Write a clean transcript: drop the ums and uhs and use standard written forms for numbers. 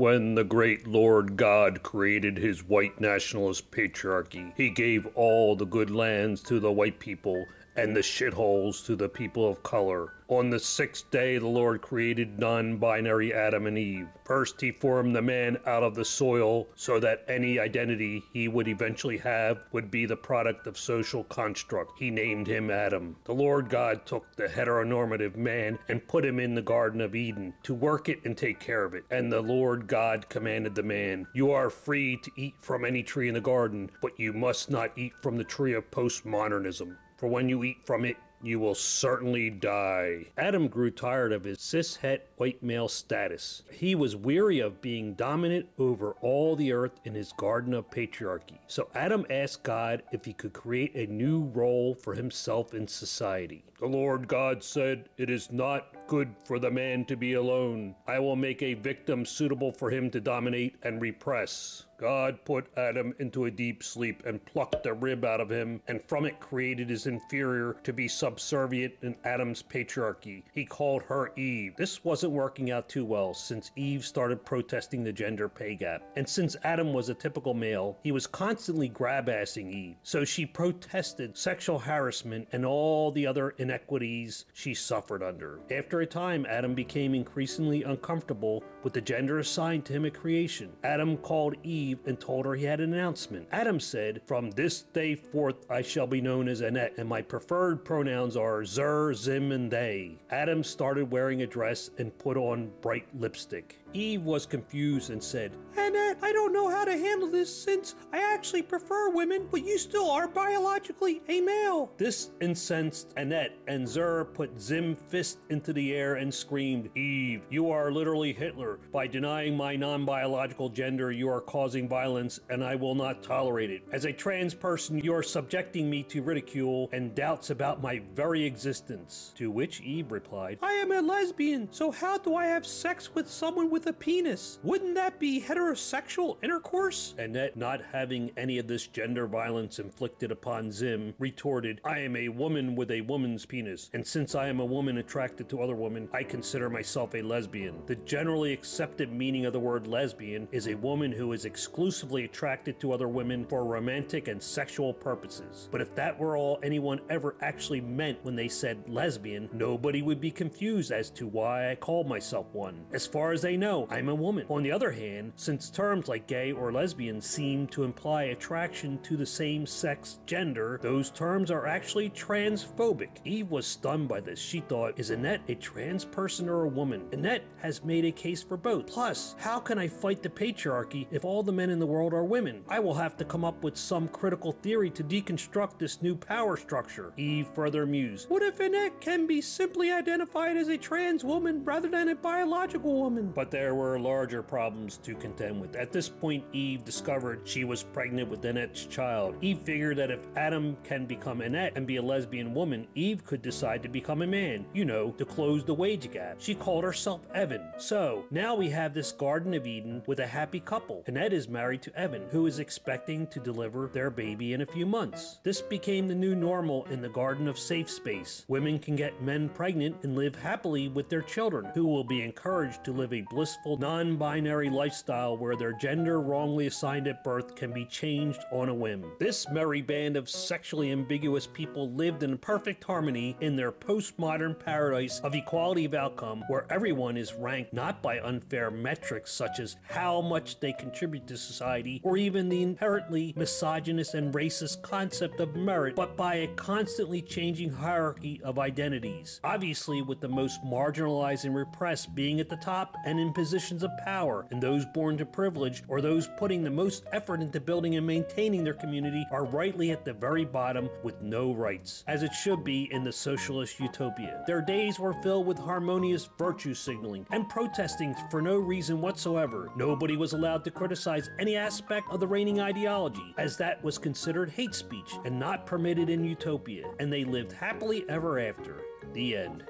when the great Lord God created his white nationalist patriarchy, he gave all the good lands to the white people and the shitholes to the people of color. On the sixth day, the Lord created non-binary Adam and Eve. First, he formed the man out of the soil so that any identity he would eventually have would be the product of social construct. He named him Adam. The Lord God took the heteronormative man and put him in the Garden of Eden to work it and take care of it. And the Lord God commanded the man, "You are free to eat from any tree in the garden, but you must not eat from the tree of postmodernism. For when you eat from it, you will certainly die." Adam grew tired of his cis-het white male status. He was weary of being dominant over all the earth in his garden of patriarchy. So Adam asked God if he could create a new role for himself in society. The Lord God said, "It is not good for the man to be alone. I will make a victim suitable for him to dominate and repress." God put Adam into a deep sleep and plucked a rib out of him, and from it created his inferior to be subservient in Adam's patriarchy. He called her Eve. This wasn't working out too well since Eve started protesting the gender pay gap. And since Adam was a typical male, he was constantly grab-assing Eve. So she protested sexual harassment and all the other inequities she suffered under. After a time, Adam became increasingly uncomfortable with the gender assigned to him at creation. Adam called Eve and told her he had an announcement. Adam said, "From this day forth I shall be known as Annette, and my preferred pronouns are zer, zim, and they." Adam started wearing a dress and put on bright lipstick. Eve was confused and said, "Annette, I don't know how to handle this since I actually prefer women, but you still are biologically a male." This incensed Annette, and Zer put Zim fist into the air and screamed, "Eve, you are literally Hitler. By denying my non-biological gender, you are causing violence, and I will not tolerate it. As a trans person, you are subjecting me to ridicule and doubts about my very existence." To which Eve replied, "I am a lesbian, so how do I have sex with someone with a penis? Wouldn't that be heterosexual intercourse?" Annette, not having any of this gender violence inflicted upon Zim, retorted, "I am a woman with a woman's penis, and since I am a woman attracted to other women, I consider myself a lesbian. The generally accepted meaning of the word lesbian is a woman who is exclusively attracted to other women for romantic and sexual purposes. But if that were all anyone ever actually meant when they said lesbian, nobody would be confused as to why I called myself one. As far as they know, I'm a woman." On the other hand, since terms like gay or lesbian seem to imply attraction to the same sex gender, those terms are actually transphobic. Eve was stunned by this. She thought, is Annette a trans person or a woman? Annette has made a case for both. Plus, how can I fight the patriarchy if all the men in the world are women? I will have to come up with some critical theory to deconstruct this new power structure. Eve further mused, what if Annette can be simply identified as a trans woman rather than a biological woman? But there were larger problems to contend with. At this point, Eve discovered she was pregnant with Annette's child. Eve figured that if Adam can become Annette and be a lesbian woman, Eve could decide to become a man, you know, to close the wage gap. She called herself Evan. So, now we have this Garden of Eden with a happy couple. Annette is married to Evan, who is expecting to deliver their baby in a few months. This became the new normal in the Garden of Safe Space. Women can get men pregnant and live happily with their children, who will be encouraged to live a blissful, non-binary lifestyle where their gender wrongly assigned at birth can be changed on a whim. This merry band of sexually ambiguous people lived in perfect harmony in their postmodern paradise of equality of outcome, where everyone is ranked not by unfair metrics such as how much they contribute to society or even the inherently misogynist and racist concept of merit, but by a constantly changing hierarchy of identities. Obviously, with the most marginalized and repressed being at the top and in positions of power, and those born to privilege or those putting the most effort into building and maintaining their community are rightly at the very bottom with no rights, as it should be in the socialist utopia. Their days were filled with harmonious virtue signaling and protesting for no reason whatsoever. Nobody was allowed to criticize any aspect of the reigning ideology, as that was considered hate speech and not permitted in utopia, and they lived happily ever after. The end.